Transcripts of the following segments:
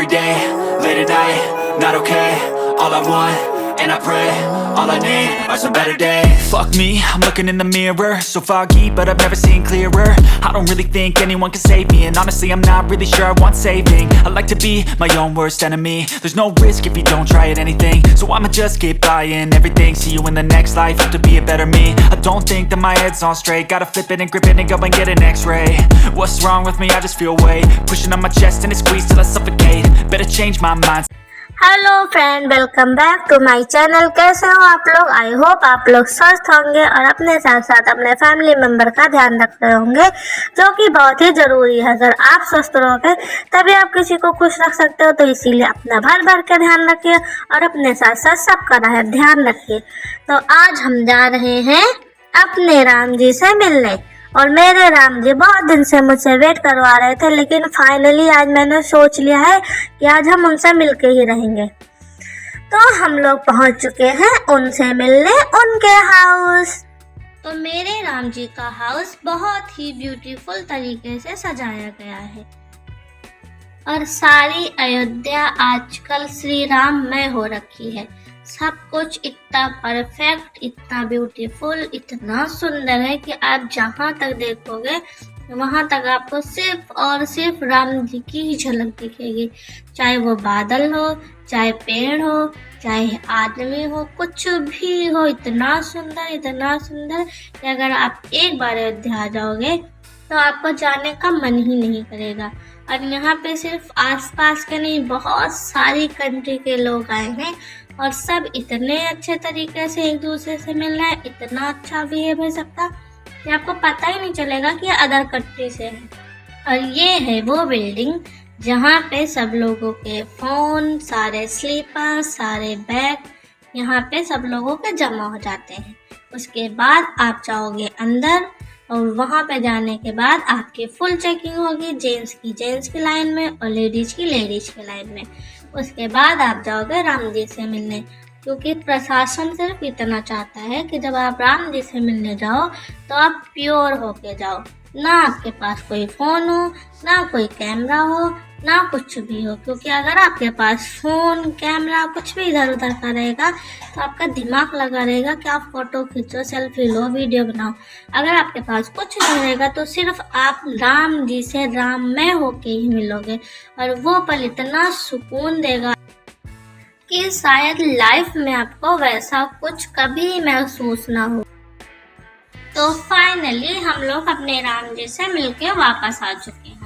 day, late at night, not okay. All I want, and I pray, all I need are some better days. Fuck me, I'm looking in the mirror, so foggy, but I've never seen clearer. I don't really think anyone can save me, and honestly I'm not really sure I want saving. I like to be my own worst enemy. There's no risk if you don't try at anything, so I'ma just keep buying everything. See you in the next life, hope to be a better me. I don't think that my head's on straight, gotta flip it and grip it and go and get an x-ray. What's wrong with me? I just feel weight pushing on my chest and it squeezes till I suffocate. Better change my mind. Hello friend, welcome back to my channel. कैसे हो आप लोग? I hope आप लोग स्वस्थ होंगे और अपने साथ साथ अपने फैमिली मेंबर का ध्यान रख रहे होंगे, जो कि बहुत ही ज़रूरी है। अगर आप स्वस्थ रहोगे तभी आप किसी को खुश रख सकते हो, तो इसीलिए अपना भर भर के ध्यान रखिए और अपने साथ साथ सबका ध्यान रखिए। तो आज हम जा रहे हैं अपने राम जी से मिलने, और मेरे राम जी बहुत दिन से मुझसे वेट करवा रहे थे, लेकिन फाइनली आज मैंने सोच लिया है कि आज हम उनसे मिलके ही रहेंगे। तो हम लोग पहुंच चुके हैं उनसे मिलने उनके हाउस। तो मेरे राम जी का हाउस बहुत ही ब्यूटीफुल तरीके से सजाया गया है, और सारी अयोध्या आजकल श्री राममय हो रखी है। सब कुछ इतना परफेक्ट, इतना ब्यूटीफुल, इतना सुंदर है कि आप जहाँ तक देखोगे वहाँ तक आपको सिर्फ और सिर्फ राम जी की ही झलक दिखेगी। चाहे वो बादल हो, चाहे पेड़ हो, चाहे आदमी हो, कुछ भी हो, इतना सुंदर कि अगर आप एक बार अयोध्या आ जाओगे तो आपको जाने का मन ही नहीं करेगा। और यहाँ पे सिर्फ आसपास के नहीं, बहुत सारी कंट्री के लोग आए हैं और सब इतने अच्छे तरीके से एक दूसरे से मिल रहे हैं, इतना अच्छा बिहेव है सबका कि आपको पता ही नहीं चलेगा कि अदर कंट्री से है। और ये है वो बिल्डिंग जहाँ पे सब लोगों के फ़ोन, सारे स्लीपर, सारे बैग यहाँ पे सब लोगों के जमा हो जाते हैं। उसके बाद आप जाओगे अंदर, और वहाँ पे जाने के बाद आपकी फुल चेकिंग होगी, जेंट्स की लाइन में और लेडीज़ की लाइन में। उसके बाद आप जाओगे राम जी से मिलने, क्योंकि प्रशासन सिर्फ इतना चाहता है कि जब आप राम जी से मिलने जाओ तो आप प्योर होके जाओ, ना आपके पास कोई फ़ोन हो, ना कोई कैमरा हो, ना कुछ भी हो। क्योंकि अगर आपके पास फ़ोन, कैमरा कुछ भी इधर उधर का रहेगा तो आपका दिमाग लगा रहेगा कि आप फ़ोटो खींचो, सेल्फी लो, वीडियो बनाओ। अगर आपके पास कुछ नहीं रहेगा तो सिर्फ आप राम जी से राममय होके ही मिलोगे, और वो पल इतना सुकून देगा कि शायद लाइफ में आपको वैसा कुछ कभी महसूस ना हो। तो फाइनली हम लोग अपने राम जी से मिलके वापस आ चुके हैं,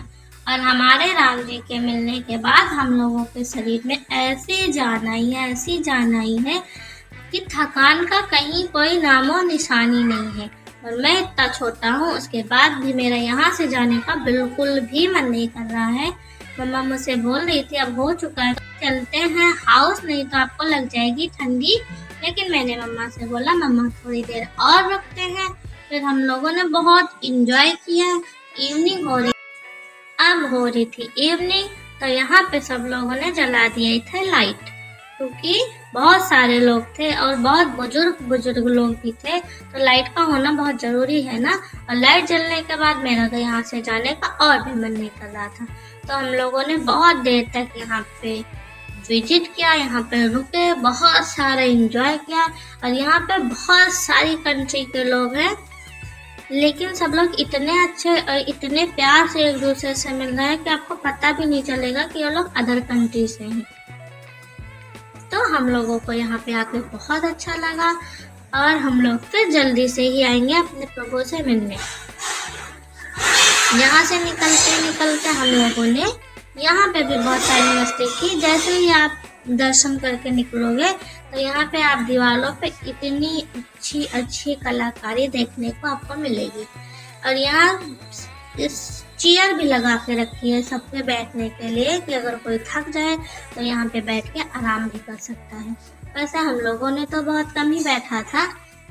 और हमारे राम जी के मिलने के बाद हम लोगों के शरीर में ऐसी जान आई है कि थकान का कहीं कोई नामो निशानी नहीं है। और मैं इतना छोटा हूँ, उसके बाद भी मेरा यहाँ से जाने का बिल्कुल भी मन नहीं कर रहा है। मम्मा मुझसे बोल रही थी अब हो चुका है, चलते हैं हाउस, नहीं तो आपको लग जाएगी ठंडी। लेकिन मैंने मम्मा से बोला मम्मा थोड़ी देर और रुकते हैं। फिर हम लोगों ने बहुत इंजॉय किया। इवनिंग हो रही थी इवनिंग, तो यहाँ पे सब लोगों ने जला दिए थे लाइट, क्योंकि बहुत सारे लोग थे और बहुत बुजुर्ग लोग भी थे, तो लाइट का होना बहुत ज़रूरी है ना। और लाइट जलने के बाद मेरा तो यहाँ से जाने का और भी मन नहीं कर रहा था, तो हम लोगों ने बहुत देर तक यहाँ पे विजिट किया, यहाँ पे रुके, बहुत सारा एंजॉय किया। और यहाँ पे बहुत सारी कंट्री के लोग हैं, लेकिन सब लोग इतने अच्छे और इतने प्यार से एक दूसरे से मिल रहे हैं कि आपको पता भी नहीं चलेगा कि ये लोग अदर कंट्री से हैं। तो हम लोगों को यहाँ पे आके बहुत अच्छा लगा, और हम लोग फिर जल्दी से ही आएंगे अपने प्रभु से मिलने। यहाँ से निकलते हम लोगों ने यहाँ पे भी बहुत सारी मस्ती की। जैसे ही आप दर्शन करके निकलोगे तो यहाँ पे आप दीवारों पे इतनी अच्छी कलाकारी देखने को आपको मिलेगी, और यहाँ इस चेयर भी लगा के रखी है सबके बैठने के लिए कि अगर कोई थक जाए तो यहाँ पे बैठ के आराम भी कर सकता है। वैसे हम लोगों ने तो बहुत कम ही बैठा था,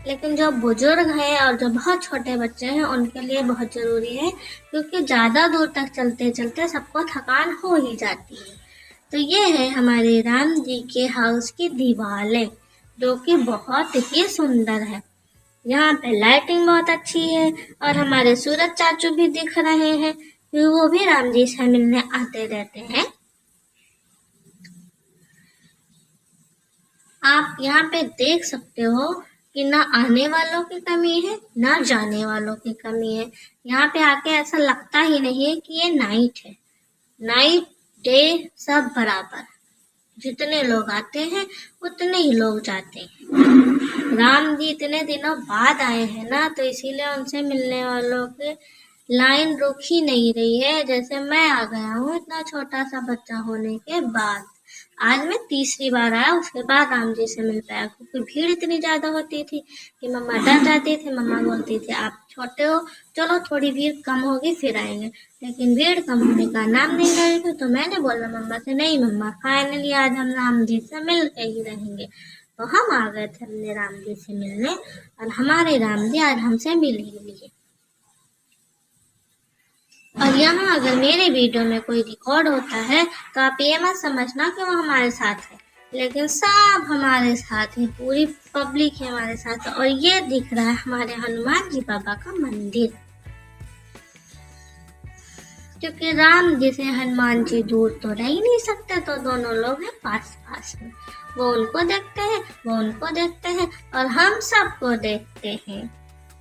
लेकिन जो बुजुर्ग हैं और जो बहुत छोटे बच्चे हैं उनके लिए बहुत ज़रूरी है, क्योंकि ज़्यादा दूर तक चलते चलते सबको थकान हो ही जाती है। तो ये है हमारे राम जी के हाउस की दीवारें, जो कि बहुत ही सुंदर है। यहाँ पे लाइटिंग बहुत अच्छी है, और हमारे सूरज चाचू भी दिख रहे हैं कि वो भी राम जी से मिलने आते रहते हैं। आप यहाँ पे देख सकते हो कि ना आने वालों की कमी है ना जाने वालों की कमी है। यहाँ पे आके ऐसा लगता ही नहीं है कि ये नाइट है। नाइट डे सब बराबर, जितने लोग आते हैं उतने ही लोग जाते हैं। राम जी इतने दिनों बाद आए हैं ना, तो इसीलिए उनसे मिलने वालों के लाइन रुक ही नहीं रही है। जैसे मैं आ गया हूँ इतना छोटा सा बच्चा होने के बाद, आज मैं तीसरी बार आया, उसके बाद राम जी से मिल पाया, क्योंकि भीड़ इतनी ज्यादा होती थी कि मम्मा डर जाती थी। मम्मा बोलती थी आप छोटे हो, चलो थोड़ी भीड़ कम होगी फिर आएंगे, लेकिन भीड़ कम होने का नाम नहीं ले रही थी। तो मैंने बोला मम्मा से, नहीं मम्मा, फाइनली आज हम राम जी से मिल के ही रहेंगे। तो हम आ गए थे अपने राम जी से मिलने, और हमारे राम जी आज हमसे मिल ही लिए। और यहाँ अगर मेरे वीडियो में कोई रिकॉर्ड होता है तो आप ये मत समझना कि वो हमारे साथ है, लेकिन सब हमारे साथ है, पूरी पब्लिक है हमारे साथ। और ये दिख रहा है हमारे हनुमान जी बाबा का मंदिर, क्योंकि राम जी से हनुमान जी दूर तो रह ही नहीं सकते, तो दोनों लोग हैं पास पास में। वो उनको देखते हैं, वो उनको देखते हैं, और हम सबको देखते हैं।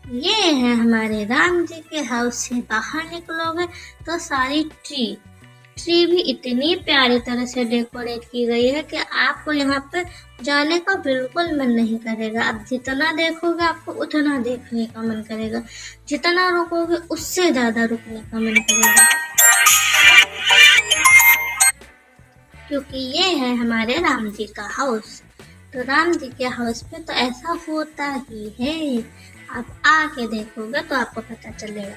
ये है हमारे राम जी के हाउस से बाहर निकलोगे तो सारी ट्री भी इतनी प्यारी तरह से डेकोरेट की गई है कि आपको यहाँ पे जाने का बिल्कुल मन नहीं करेगा। आप जितना देखोगे आपको उतना देखने का मन करेगा, जितना रुकोगे उससे ज्यादा रुकने का मन करेगा, क्योंकि ये है हमारे राम जी का हाउस। तो राम जी के हाउस पे तो ऐसा होता ही है, आप आके देखोगे तो आपको पता चलेगा।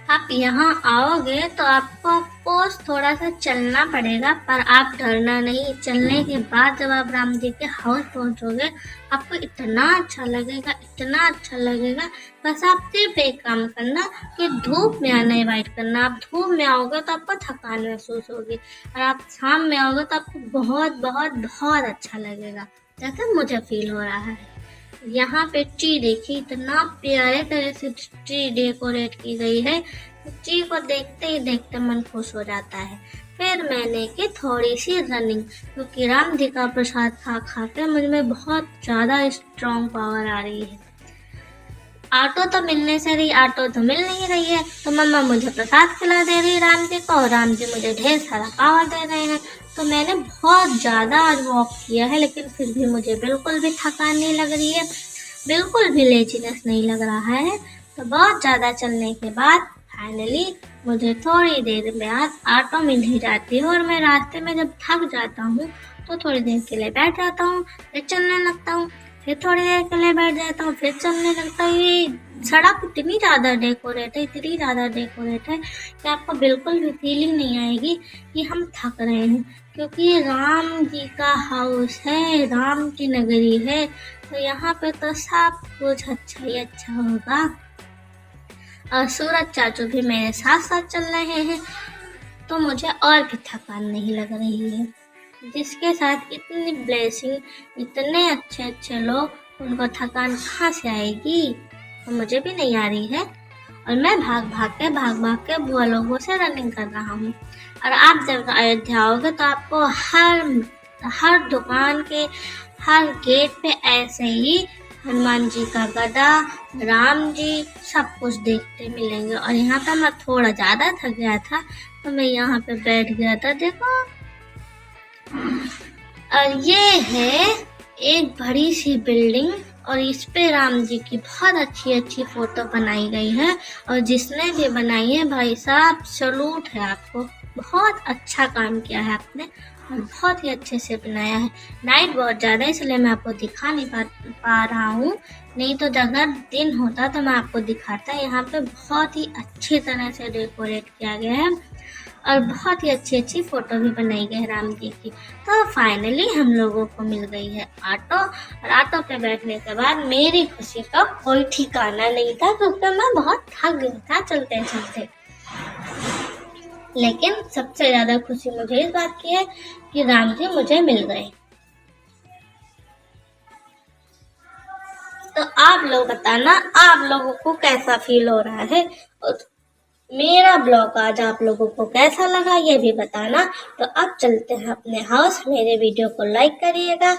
आप यहाँ आओगे तो आपको अफकोर्स थोड़ा सा चलना पड़ेगा, पर आप डरना नहीं। चलने के बाद जब आप राम जी के हाउस पहुँचोगे आपको इतना अच्छा लगेगा, इतना अच्छा लगेगा। बस आप सिर्फ एक काम करना कि धूप में आना अवॉइड करना। आप धूप में आओगे तो आपको थकान महसूस होगी, और आप शाम में आओगे तो आपको बहुत बहुत बहुत अच्छा लगेगा, जैसे मुझे फील हो रहा है। यहाँ पे ट्री देखिए, इतना प्यारे तरह से ट्री डेकोरेट की गई है, ट्री को देखते ही देखते मन खुश हो जाता है। फिर मैंने की थोड़ी सी रनिंग, क्योंकि राम जी का प्रसाद खा खा के मुझ में बहुत ज़्यादा स्ट्रॉन्ग पावर आ रही है। ऑटो तो मिलने से रही, ऑटो तो मिल नहीं रही है, तो मम्मा मुझे प्रसाद खिला दे रही है राम जी को, और राम जी मुझे ढेर सारा पावर दे रहे हैं। तो मैंने बहुत ज़्यादा आज वॉक किया है, लेकिन फिर भी मुझे बिल्कुल भी थकान नहीं लग रही है, बिल्कुल भी लेजीनेस नहीं लग रहा है। तो बहुत ज़्यादा चलने के बाद फाइनली मुझे थोड़ी देर बाद ऑटो मिल ही जाती है, और मैं रास्ते में जब थक जाता हूँ तो थोड़ी देर के लिए बैठ जाता हूँ, फिर चलने लगता हूँ, फिर थोड़ी देर के लिए बैठ जाता हूँ, फिर चलने लगता हूँ। ये सड़क इतनी ज़्यादा डेकोरेट है, इतनी ज़्यादा डेकोरेट है कि आपको बिल्कुल भी फीलिंग नहीं आएगी कि हम थक रहे हैं, क्योंकि ये राम जी का हाउस है, राम की नगरी है, तो यहाँ पे तो सब कुछ अच्छा ही अच्छा होगा। और सूरज चाचू भी मेरे साथ साथ चल रहे हैं, तो मुझे और भी थकान नहीं लग रही है। जिसके साथ इतनी ब्लेसिंग, इतने अच्छे अच्छे लोग, उनको थकान कहाँ से आएगी? तो मुझे भी नहीं आ रही है, और मैं भाग भाग के बुआ लोगों से रनिंग कर रहा हूँ। और आप जब अयोध्या आओगे तो आपको हर दुकान के हर गेट पे ऐसे ही हनुमान जी का गदा, राम जी, सब कुछ देखते मिलेंगे। और यहाँ पे मैं थोड़ा ज़्यादा थक गया था, तो मैं यहाँ पे बैठ गया था, देखो। और ये है एक बड़ी सी बिल्डिंग, और इस पे राम जी की बहुत अच्छी अच्छी फोटो बनाई गई है, और जिसने भी बनाई है भाई साहब सैल्यूट है आपको, बहुत अच्छा काम किया है आपने, और बहुत ही अच्छे से बनाया है। नाइट बहुत ज़्यादा है इसलिए मैं आपको दिखा नहीं पा रहा हूँ, नहीं तो अगर दिन होता तो मैं आपको दिखाता। यहाँ पे बहुत ही अच्छी तरह से डेकोरेट किया गया है, और बहुत ही अच्छी अच्छी फोटो भी बनाई गई है राम जी की। तो फाइनली हम लोगों को मिल गई है ऑटो, और ऑटो पे बैठने के बाद मेरी खुशी का कोई ठिकाना नहीं था, क्योंकि मैं बहुत थक गया था चलते चलते। लेकिन सबसे ज्यादा खुशी मुझे इस बात की है कि राम जी मुझे मिल गए। तो आप लोग बताना, आप लोगों को कैसा फील हो रहा है, मेरा ब्लॉग आज आप लोगों को कैसा लगा ये भी बताना। तो अब चलते हैं अपने हाउस। मेरे वीडियो को लाइक करिएगा,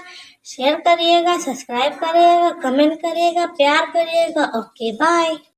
शेयर करिएगा, सब्सक्राइब करिएगा, कमेंट करिएगा, प्यार करिएगा। Okay bye.